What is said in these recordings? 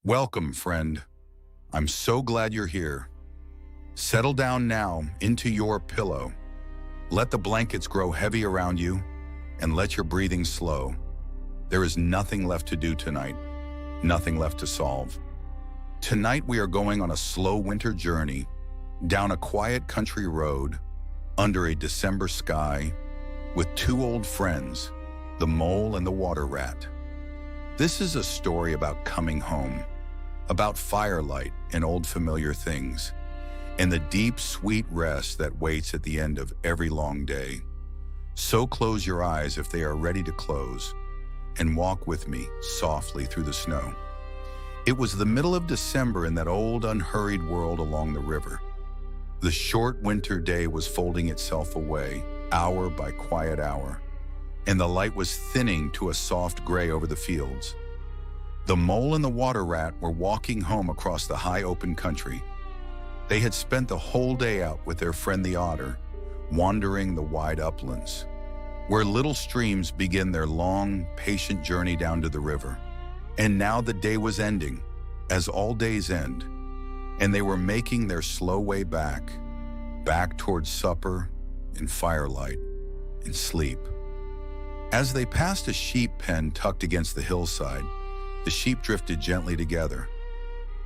Welcome, friend. I'm so glad you're here. Settle down now into your pillow. Let the blankets grow heavy around you and let your breathing slow. There is nothing left to do tonight, nothing left to solve. Tonight we are going on a slow winter journey down a quiet country road under a December sky with two old friends, the mole and the water rat. This is a story about coming home, about firelight and old familiar things, and the deep, sweet rest that waits at the end of every long day. So close your eyes if they are ready to close, and walk with me softly through the snow. It was the middle of December in that old, unhurried world along the river. The short winter day was folding itself away, hour by quiet hour, and the light was thinning to a soft gray over the fields. The mole and the water rat were walking home across the high open country. They had spent the whole day out with their friend the otter, wandering the wide uplands, where little streams begin their long, patient journey down to the river. And now the day was ending, as all days end, and they were making their slow way back towards supper and firelight and sleep. As they passed a sheep pen tucked against the hillside, the sheep drifted gently together,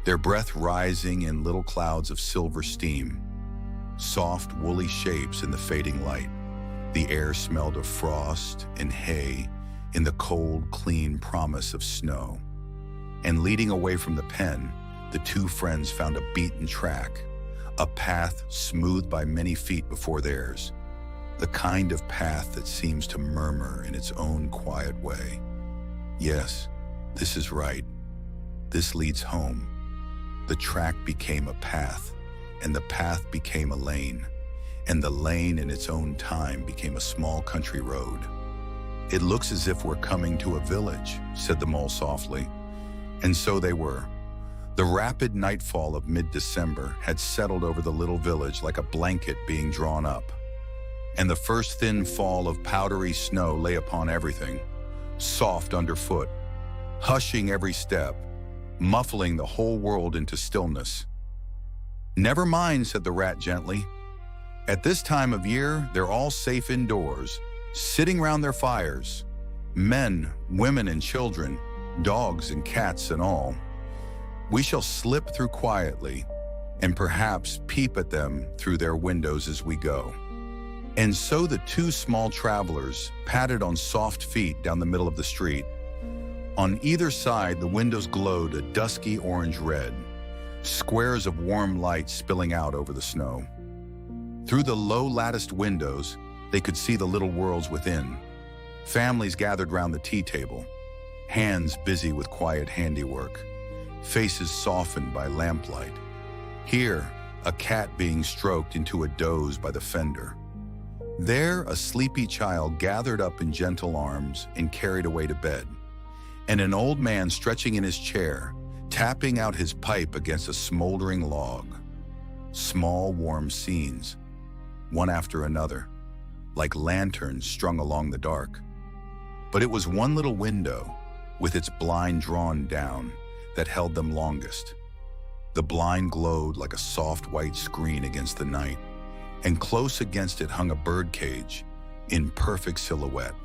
their breath rising in little clouds of silver steam, soft, woolly shapes in the fading light. The air smelled of frost and hay in the cold, clean promise of snow. And leading away from the pen, the two friends found a beaten track, a path smoothed by many feet before theirs, the kind of path that seems to murmur in its own quiet way. Yes, this is right. This leads home. The track became a path, and the path became a lane, and the lane in its own time became a small country road. It looks as if we're coming to a village, said the mole softly. And so they were. The rapid nightfall of mid-December had settled over the little village like a blanket being drawn up, and the first thin fall of powdery snow lay upon everything, soft underfoot, hushing every step, muffling the whole world into stillness. Never mind, said the rat gently. At this time of year, they're all safe indoors, sitting round their fires, men, women, and children, dogs and cats and all. We shall slip through quietly and perhaps peep at them through their windows as we go. And so the two small travelers padded on soft feet down the middle of the street. On either side, the windows glowed a dusky orange-red, squares of warm light spilling out over the snow. Through the low latticed windows, they could see the little worlds within, families gathered round the tea table, hands busy with quiet handiwork, faces softened by lamplight. Here, a cat being stroked into a doze by the fender. There, a sleepy child gathered up in gentle arms and carried away to bed, and an old man stretching in his chair, tapping out his pipe against a smoldering log. Small, warm scenes, one after another, like lanterns strung along the dark. But it was one little window, with its blind drawn down, that held them longest. The blind glowed like a soft white screen against the night, and close against it hung a birdcage in perfect silhouette,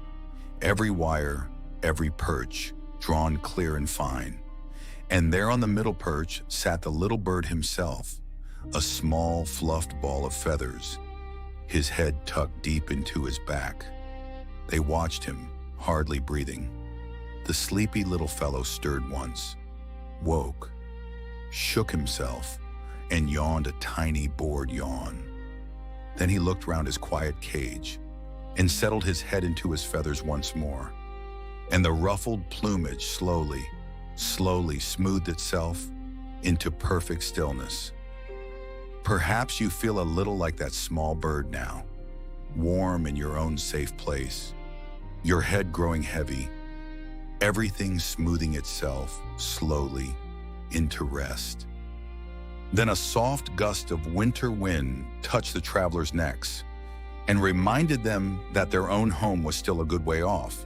every wire, every perch, drawn clear and fine. And there on the middle perch sat the little bird himself, a small, fluffed ball of feathers, his head tucked deep into his back. They watched him, hardly breathing. The sleepy little fellow stirred once, woke, shook himself, and yawned a tiny, bored yawn. Then he looked round his quiet cage and settled his head into his feathers once more, and the ruffled plumage slowly smoothed itself into perfect stillness. Perhaps you feel a little like that small bird now, warm in your own safe place, your head growing heavy, everything smoothing itself slowly into rest. Then a soft gust of winter wind touched the travelers' necks and reminded them that their own home was still a good way off.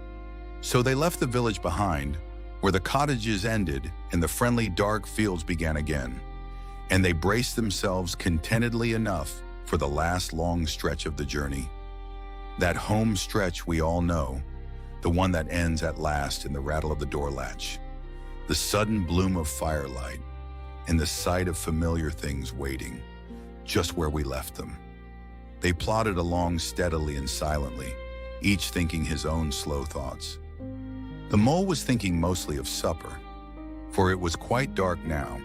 So they left the village behind, where the cottages ended and the friendly dark fields began again, and they braced themselves contentedly enough for the last long stretch of the journey. That home stretch we all know, the one that ends at last in the rattle of the door latch, the sudden bloom of firelight, and the sight of familiar things waiting, just where we left them. They plodded along steadily and silently, each thinking his own slow thoughts. The mole was thinking mostly of supper, for it was quite dark now,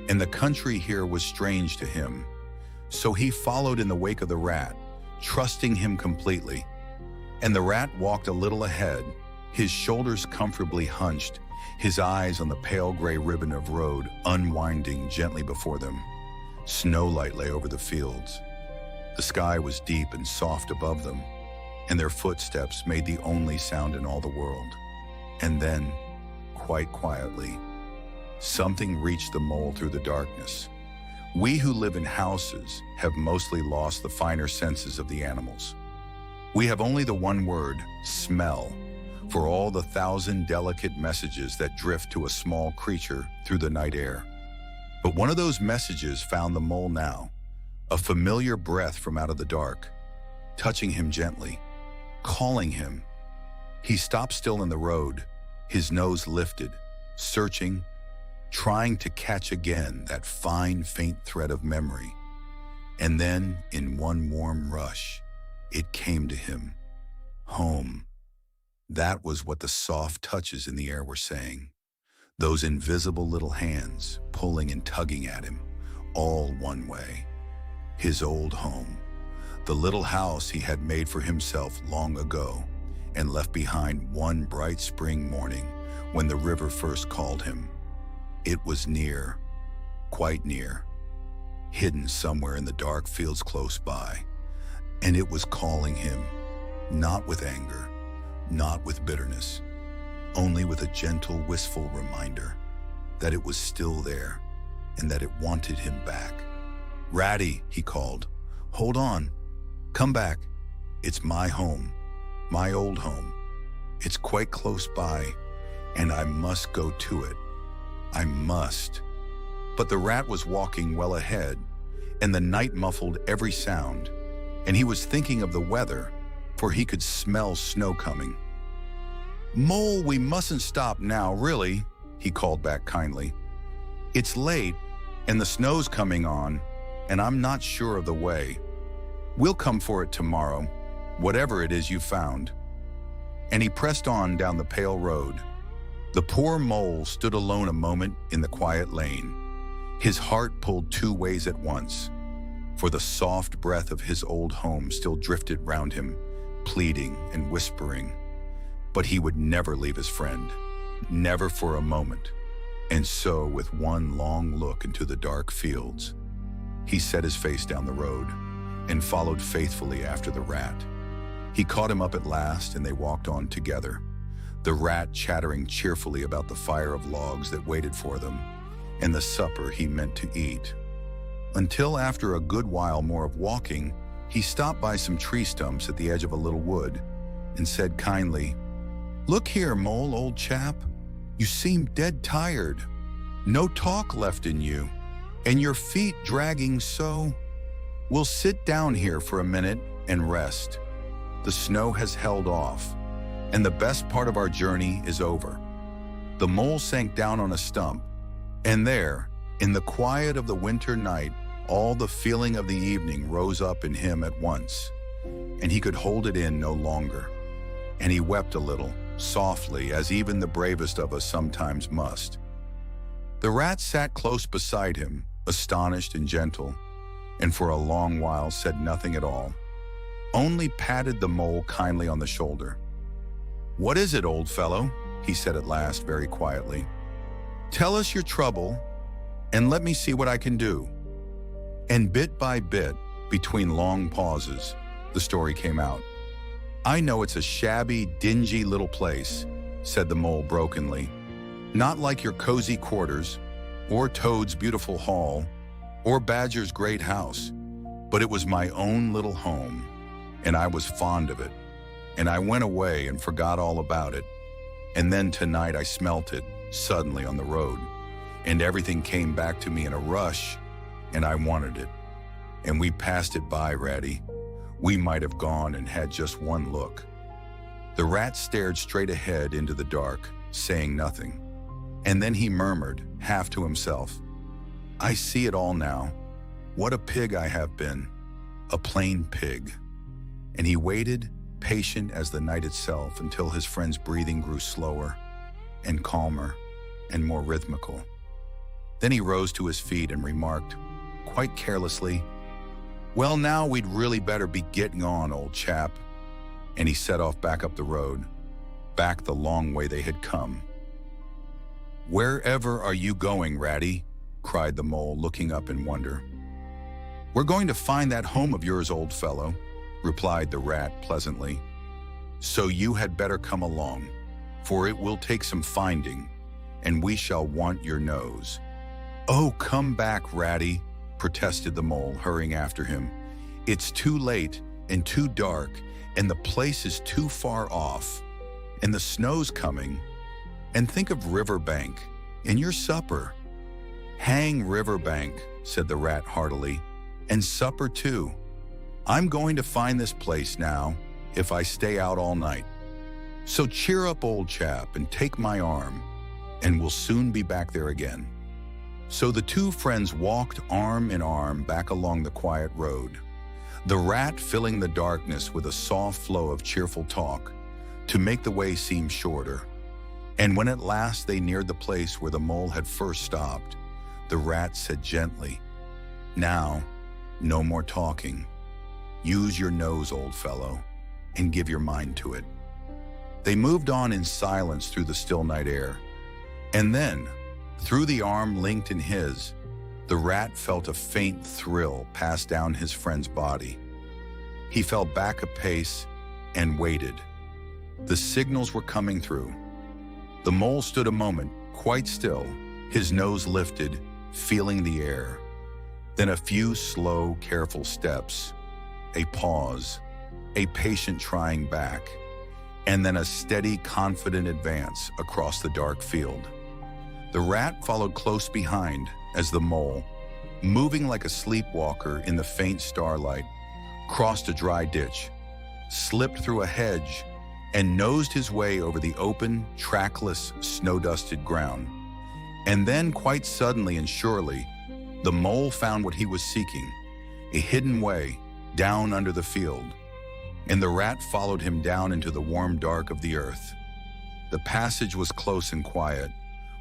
and the country here was strange to him. So he followed in the wake of the rat, trusting him completely. And the rat walked a little ahead, his shoulders comfortably hunched, his eyes on the pale gray ribbon of road unwinding gently before them. Snowlight lay over the fields. The sky was deep and soft above them, and their footsteps made the only sound in all the world. And then, quite quietly, something reached the mole through the darkness. We who live in houses have mostly lost the finer senses of the animals. We have only the one word, smell, for all the thousand delicate messages that drift to a small creature through the night air. But one of those messages found the mole now, a familiar breath from out of the dark, touching him gently, calling him. He stopped still in the road, his nose lifted, searching, trying to catch again that fine, faint thread of memory. And then, in one warm rush, it came to him. Home. That was what the soft touches in the air were saying. Those invisible little hands pulling and tugging at him, all one way. His old home. The little house he had made for himself long ago and left behind one bright spring morning when the river first called him. It was near, quite near, hidden somewhere in the dark fields close by, and it was calling him, not with anger, not with bitterness, only with a gentle, wistful reminder that it was still there and that it wanted him back. "Ratty," he called, "hold on, come back. It's my home, my old home. It's quite close by, and I must go to it. I must." But the rat was walking well ahead, and the night muffled every sound, and he was thinking of the weather, for he could smell snow coming. "Mole, we mustn't stop now, really," he called back kindly. "It's late, and the snow's coming on, and I'm not sure of the way. We'll come for it tomorrow, whatever it is you found." And he pressed on down the pale road. The poor mole stood alone a moment in the quiet lane. His heart pulled two ways at once, for the soft breath of his old home still drifted round him, pleading and whispering. But he would never leave his friend, never for a moment. And so, with one long look into the dark fields, he set his face down the road and followed faithfully after the rat. He caught him up at last, and they walked on together, the rat chattering cheerfully about the fire of logs that waited for them and the supper he meant to eat. Until after a good while more of walking, he stopped by some tree stumps at the edge of a little wood and said kindly, "Look here, Mole, old chap. You seem dead tired. No talk left in you, and your feet dragging so. We'll sit down here for a minute and rest. The snow has held off, and the best part of our journey is over." The mole sank down on a stump, and there, in the quiet of the winter night, all the feeling of the evening rose up in him at once, and he could hold it in no longer. And he wept a little, softly, as even the bravest of us sometimes must. The rat sat close beside him, astonished and gentle, and for a long while said nothing at all, only patted the mole kindly on the shoulder. "What is it, old fellow?" he said at last very quietly. "Tell us your trouble, and let me see what I can do." And bit by bit, between long pauses, the story came out. "I know it's a shabby, dingy little place," said the mole brokenly. "Not like your cozy quarters, or Toad's beautiful hall, or Badger's great house, but it was my own little home, and I was fond of it, and I went away and forgot all about it, and then tonight I smelt it, suddenly on the road, and everything came back to me in a rush, and I wanted it. And we passed it by, Ratty. We might have gone and had just one look." The rat stared straight ahead into the dark, saying nothing. And then he murmured, half to himself, "I see it all now. What a pig I have been. A plain pig." And he waited, patient as the night itself, until his friend's breathing grew slower and calmer and more rhythmical. Then he rose to his feet and remarked, quite carelessly, "Well, now we'd really better be getting on, old chap." And he set off back up the road, back the long way they had come. "Wherever are you going, Ratty?" cried the mole, looking up in wonder. "We're going to find that home of yours, old fellow," replied the rat pleasantly. "So you had better come along, for it will take some finding, and we shall want your nose." "Oh, come back, Ratty," protested the mole, hurrying after him. "It's too late and too dark, and the place is too far off, and the snow's coming. And think of Riverbank and your supper." "Hang Riverbank," said the rat heartily, "and supper too. I'm going to find this place now if I stay out all night. So cheer up, old chap, and take my arm, and we'll soon be back there again." So the two friends walked arm in arm back along the quiet road, the rat filling the darkness with a soft flow of cheerful talk to make the way seem shorter. And when at last they neared the place where the mole had first stopped, the rat said gently, "Now, no more talking. Use your nose, old fellow, and give your mind to it." They moved on in silence through the still night air. And then, through the arm linked in his, the rat felt a faint thrill pass down his friend's body. He fell back a pace and waited. The signals were coming through. The mole stood a moment, quite still, his nose lifted, feeling the air. Then a few slow, careful steps, a pause, a patient trying back, and then a steady, confident advance across the dark field. The rat followed close behind as the mole, moving like a sleepwalker in the faint starlight, crossed a dry ditch, slipped through a hedge, and nosed his way over the open, trackless, snow-dusted ground. And then, quite suddenly and surely, the mole found what he was seeking, a hidden way down under the field, and the rat followed him down into the warm dark of the earth. The passage was close and quiet,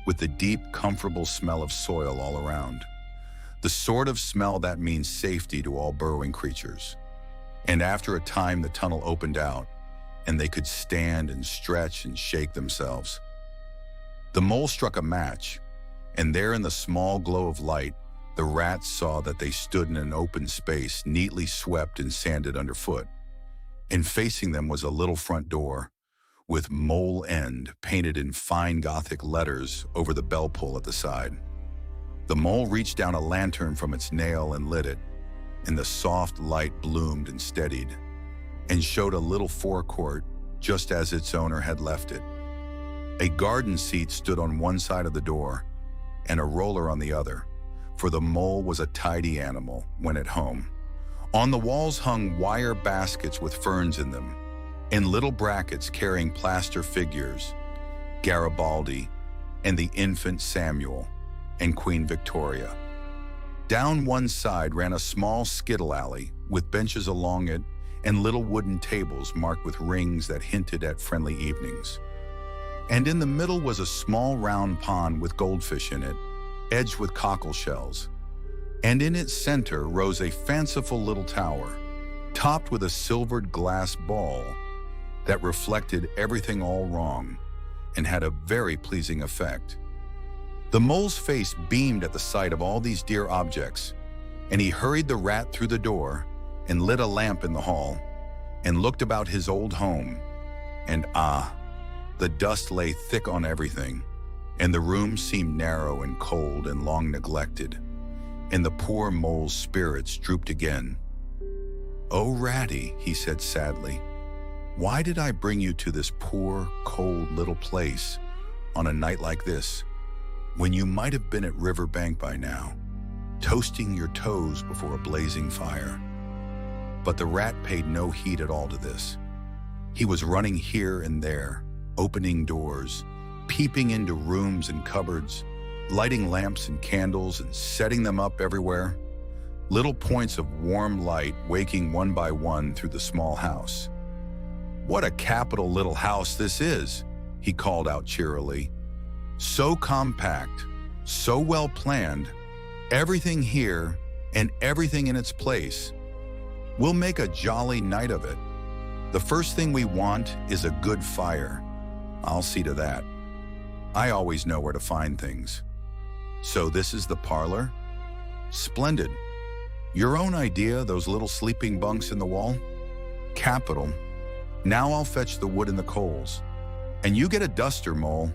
with the deep, comfortable smell of soil all around, the sort of smell that means safety to all burrowing creatures. And after a time, the tunnel opened out, and they could stand and stretch and shake themselves. The mole struck a match, and there in the small glow of light, the rats saw that they stood in an open space neatly swept and sanded underfoot. And facing them was a little front door, with Mole End painted in fine Gothic letters over the bell pull at the side. The mole reached down a lantern from its nail and lit it, and the soft light bloomed and steadied, and showed a little forecourt just as its owner had left it. A garden seat stood on one side of the door, and a roller on the other, for the mole was a tidy animal when at home. On the walls hung wire baskets with ferns in them, and little brackets carrying plaster figures, Garibaldi, and the infant Samuel, and Queen Victoria. Down one side ran a small skittle alley with benches along it and little wooden tables marked with rings that hinted at friendly evenings. And in the middle was a small round pond with goldfish in it, edged with cockle shells. And in its center rose a fanciful little tower, topped with a silvered glass ball that reflected everything all wrong and had a very pleasing effect. The mole's face beamed at the sight of all these dear objects, and he hurried the rat through the door and lit a lamp in the hall and looked about his old home. And the dust lay thick on everything, and the room seemed narrow and cold and long neglected, and the poor mole's spirits drooped again. "Oh, Ratty," he said sadly, "why did I bring you to this poor, cold little place on a night like this, when you might have been at riverbank by now, toasting your toes before a blazing fire. But the rat paid no heed at all to this. He was running here and there, opening doors, peeping into rooms and cupboards, lighting lamps and candles and setting them up everywhere. Little points of warm light waking one by one through the small house. "What a capital little house this is," he called out cheerily. "So compact, so well planned, everything here and everything in its place. We'll make a jolly night of it. The first thing we want is a good fire. I'll see to that. I always know where to find things. So this is the parlor? Splendid. Your own idea, those little sleeping bunks in the wall? Capital. Now I'll fetch the wood and the coals. And you get a duster, Mole,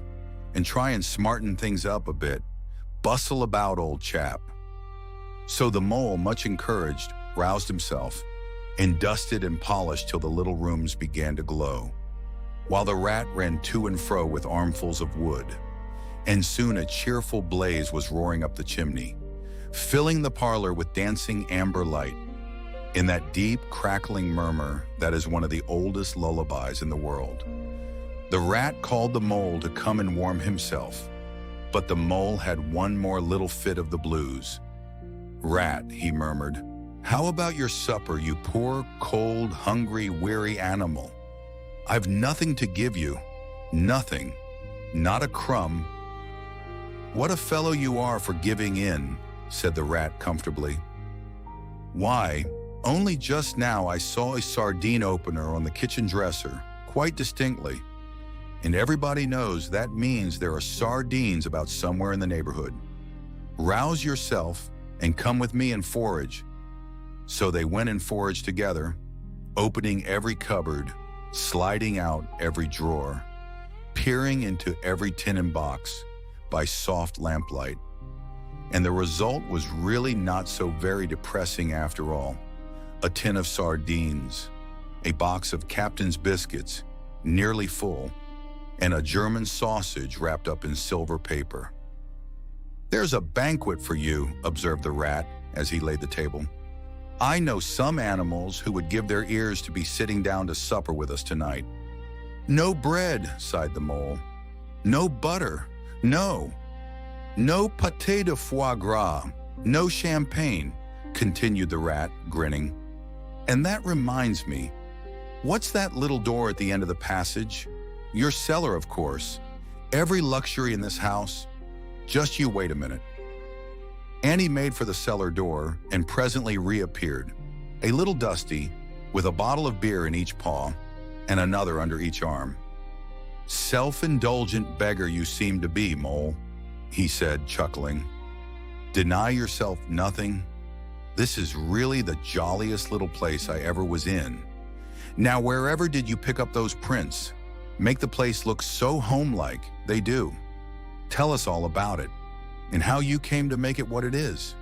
and try and smarten things up a bit. Bustle about, old chap." So the Mole, much encouraged, roused himself and dusted and polished till the little rooms began to glow, while the rat ran to and fro with armfuls of wood. And soon a cheerful blaze was roaring up the chimney, filling the parlor with dancing amber light, in that deep, crackling murmur that is one of the oldest lullabies in the world. The rat called the Mole to come and warm himself, but the Mole had one more little fit of the blues. "Rat," he murmured, "how about your supper, you poor, cold, hungry, weary animal? I've nothing to give you, nothing, not a crumb." "What a fellow you are for giving in," said the rat comfortably. "Why, only just now I saw a sardine opener on the kitchen dresser, quite distinctly. And everybody knows that means there are sardines about somewhere in the neighborhood. Rouse yourself and come with me and forage." So they went and foraged together, opening every cupboard, sliding out every drawer, peering into every tin and box by soft lamplight. And the result was really not so very depressing after all. A tin of sardines, a box of Captain's biscuits, nearly full, and a German sausage wrapped up in silver paper. "There's a banquet for you," observed the rat as he laid the table. "I know some animals who would give their ears to be sitting down to supper with us tonight." "No bread," sighed the Mole. "No butter, no pâté de foie gras, no champagne," continued the rat, grinning. "And that reminds me, what's that little door at the end of the passage? Your cellar, of course. Every luxury in this house. Just you wait a minute." Annie made for the cellar door and presently reappeared, a little dusty, with a bottle of beer in each paw and another under each arm. "Self-indulgent beggar you seem to be, Mole," he said, chuckling. "Deny yourself nothing. This is really the jolliest little place I ever was in. Now, wherever did you pick up those prints? Make the place look so home-like, they do. Tell us all about it, and how you came to make it what it is."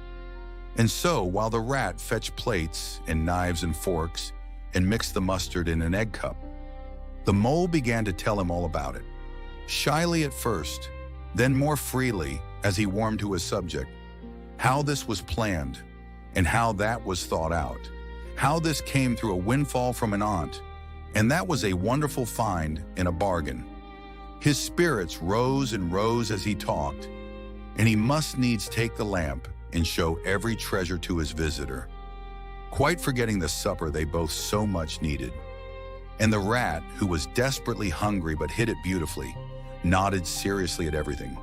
And so, while the rat fetched plates and knives and forks and mixed the mustard in an egg cup, the Mole began to tell him all about it, shyly at first, then more freely as he warmed to his subject. How this was planned, and how that was thought out. How this came through a windfall from an aunt, and that was a wonderful find in a bargain. His spirits rose and rose as he talked, and he must needs take the lamp and show every treasure to his visitor, quite forgetting the supper they both so much needed. And the rat, who was desperately hungry but hid it beautifully, nodded seriously at everything,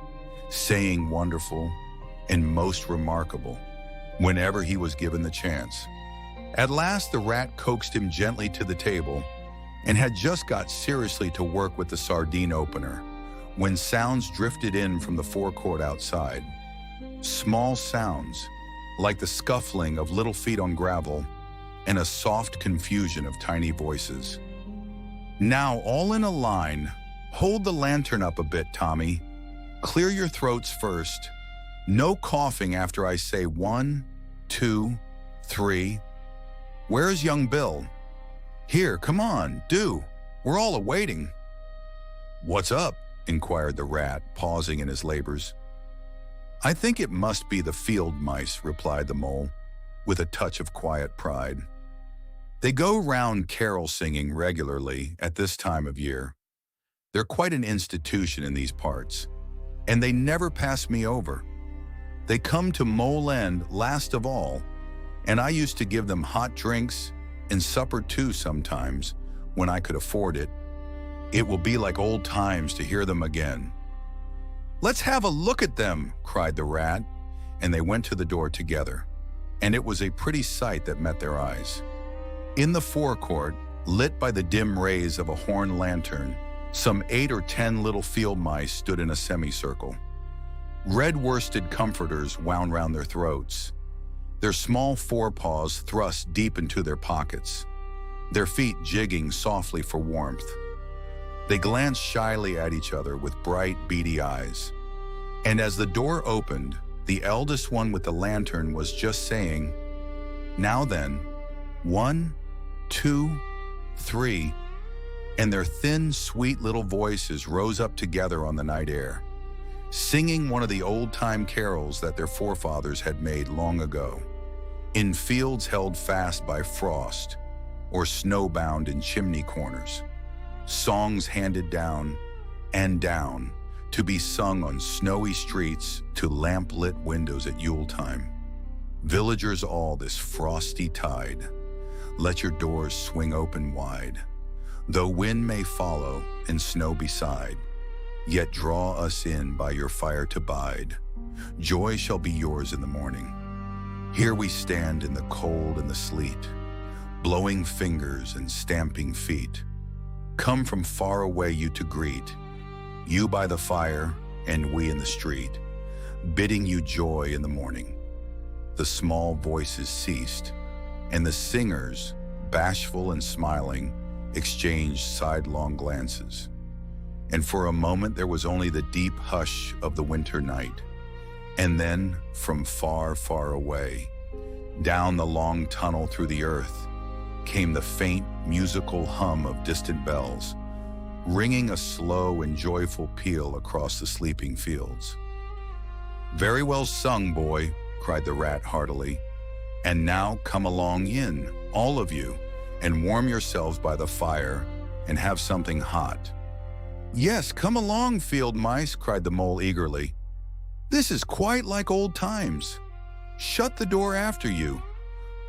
saying wonderful and most remarkable whenever he was given the chance. At last the rat coaxed him gently to the table and had just got seriously to work with the sardine opener when sounds drifted in from the forecourt outside. Small sounds, like the scuffling of little feet on gravel and a soft confusion of tiny voices. "Now, all in a line. Hold the lantern up a bit, Tommy. Clear your throats first. No coughing after I say 1, 2, 3. Where's young Bill? Here, come on, do. We're all awaiting." "What's up?" inquired the rat, pausing in his labors. I think it must be the field mice, replied the mole, with a touch of quiet pride. They go round carol singing regularly at this time of year. They're quite an institution in these parts, and they never pass me over. They come to Mole End last of all, and I used to give them hot drinks and supper too sometimes when I could afford it. It will be like old times to hear them again. Let's have a look at them, cried the rat, and they went to the door together, and it was a pretty sight that met their eyes. In the forecourt, lit by the dim rays of a horn lantern, some 8 or 10 little field mice stood in a semicircle. Red worsted comforters wound round their throats, their small forepaws thrust deep into their pockets, their feet jigging softly for warmth. They glanced shyly at each other with bright, beady eyes. And as the door opened, the eldest one with the lantern was just saying, "Now then, 1, 2, 3, and their thin, sweet little voices rose up together on the night air, singing one of the old-time carols that their forefathers had made long ago, in fields held fast by frost or snowbound in chimney corners, songs handed down and down to be sung on snowy streets to lamp-lit windows at Yule time. Villagers all this frosty tide, let your doors swing open wide, though wind may follow and snow beside, yet draw us in by your fire to bide. Joy shall be yours in the morning. Here we stand in the cold and the sleet, blowing fingers and stamping feet. Come from far away you to greet, you by the fire and we in the street, bidding you joy in the morning." The small voices ceased, and the singers, bashful and smiling, exchanged sidelong glances. And for a moment there was only the deep hush of the winter night. And then, from far, far away, down the long tunnel through the earth, came the faint musical hum of distant bells, ringing a slow and joyful peal across the sleeping fields. "Very well sung, boy," cried the rat heartily. "And now come along in, all of you, and warm yourselves by the fire and have something hot." "Yes, come along, field mice," cried the mole eagerly. "This is quite like old times. Shut the door after you.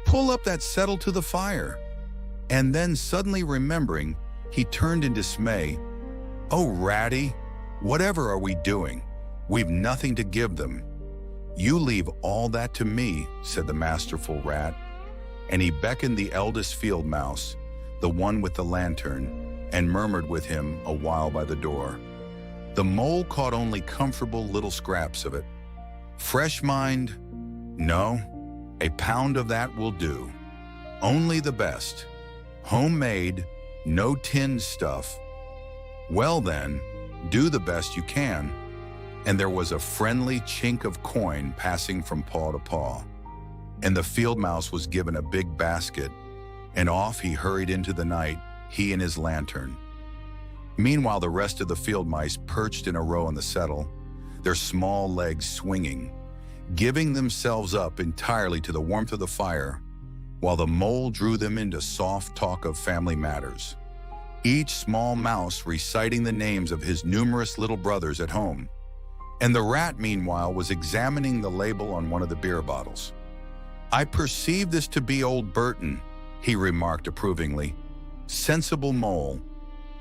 Pull up that settle to the fire." And then, suddenly remembering, he turned in dismay. "Oh, Ratty, whatever are we doing? We've nothing to give them." "You leave all that to me," said the masterful rat, and he beckoned the eldest field mouse, the one with the lantern, and murmured with him a while by the door. The mole caught only comfortable little scraps of it. "Fresh mind? No, a pound of that will do. Only the best. Homemade, no tinned stuff. Well then, do the best you can." And there was a friendly chink of coin passing from paw to paw, and the field mouse was given a big basket, and off he hurried into the night, he and his lantern. Meanwhile, the rest of the field mice perched in a row on the settle, their small legs swinging, giving themselves up entirely to the warmth of the fire, while the mole drew them into soft talk of family matters, each small mouse reciting the names of his numerous little brothers at home. And the rat, meanwhile, was examining the label on one of the beer bottles. "I perceive this to be old Burton," he remarked approvingly. "Sensible mole.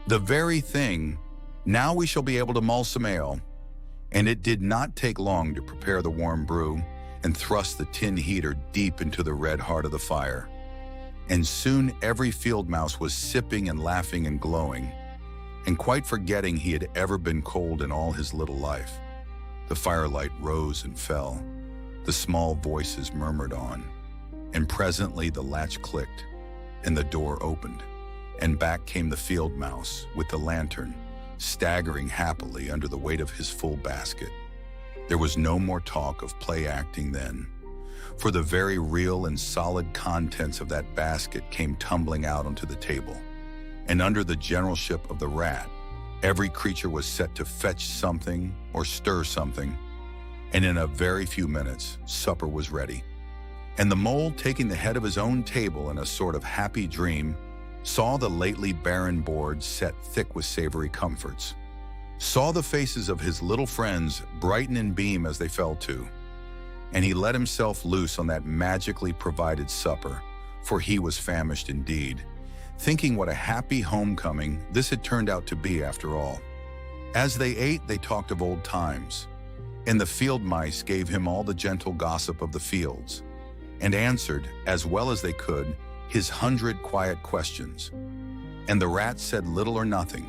The very thing. Now we shall be able to mull some ale." And it did not take long to prepare the warm brew and thrust the tin heater deep into the red heart of the fire. And soon every field mouse was sipping and laughing and glowing, and quite forgetting he had ever been cold in all his little life. The firelight rose and fell. The small voices murmured on, and presently the latch clicked, and the door opened, and back came the field mouse with the lantern, staggering happily under the weight of his full basket. There was no more talk of play acting then, for the very real and solid contents of that basket came tumbling out onto the table, and under the generalship of the rat, Every creature was set to fetch something or stir something, and in a very few minutes, supper was ready. And the mole, taking the head of his own table in a sort of happy dream, saw the lately barren board set thick with savory comforts, saw the faces of his little friends brighten and beam as they fell to, and he let himself loose on that magically provided supper, for he was famished indeed, thinking what a happy homecoming this had turned out to be after all. As they ate, they talked of old times, and the field mice gave him all the gentle gossip of the fields, and answered, as well as they could, his 100 quiet questions. And the rat said little or nothing,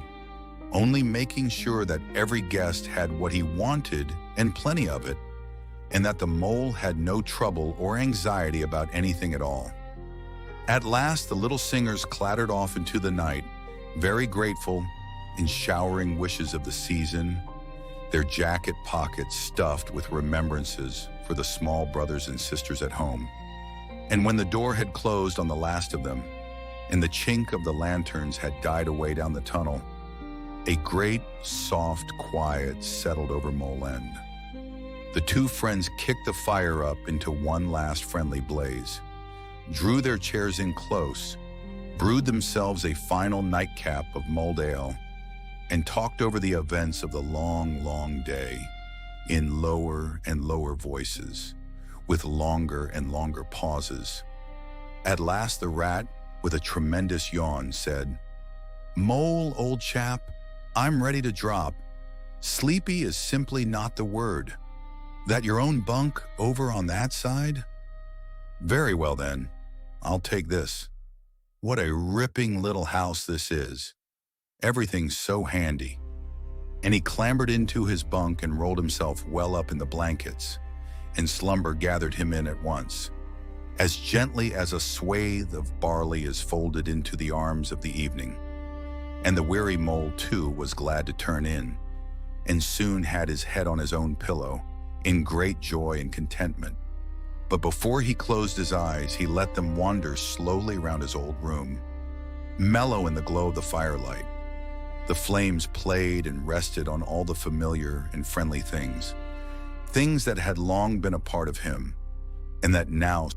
only making sure that every guest had what he wanted and plenty of it, and that the mole had no trouble or anxiety about anything at all. At last, the little singers clattered off into the night, very grateful and showering wishes of the season, their jacket pockets stuffed with remembrances for the small brothers and sisters at home. And when the door had closed on the last of them, and the chink of the lanterns had died away down the tunnel, a great, soft quiet settled over Mole End. The two friends kicked the fire up into one last friendly blaze, drew their chairs in close, brewed themselves a final nightcap of mulled ale, and talked over the events of the long, long day in lower and lower voices, with longer and longer pauses. At last the rat, with a tremendous yawn, said, "Mole, old chap, I'm ready to drop. Sleepy is simply not the word. That your own bunk over on that side? Very well then, I'll take this. What a ripping little house this is. Everything's so handy." And he clambered into his bunk and rolled himself well up in the blankets, and slumber gathered him in at once, as gently as a swathe of barley is folded into the arms of the evening. And the weary mole, too, was glad to turn in, and soon had his head on his own pillow, in great joy and contentment. But before he closed his eyes, he let them wander slowly round his old room, mellow in the glow of the firelight. The flames played and rested on all the familiar and friendly things that had long been a part of him, and that now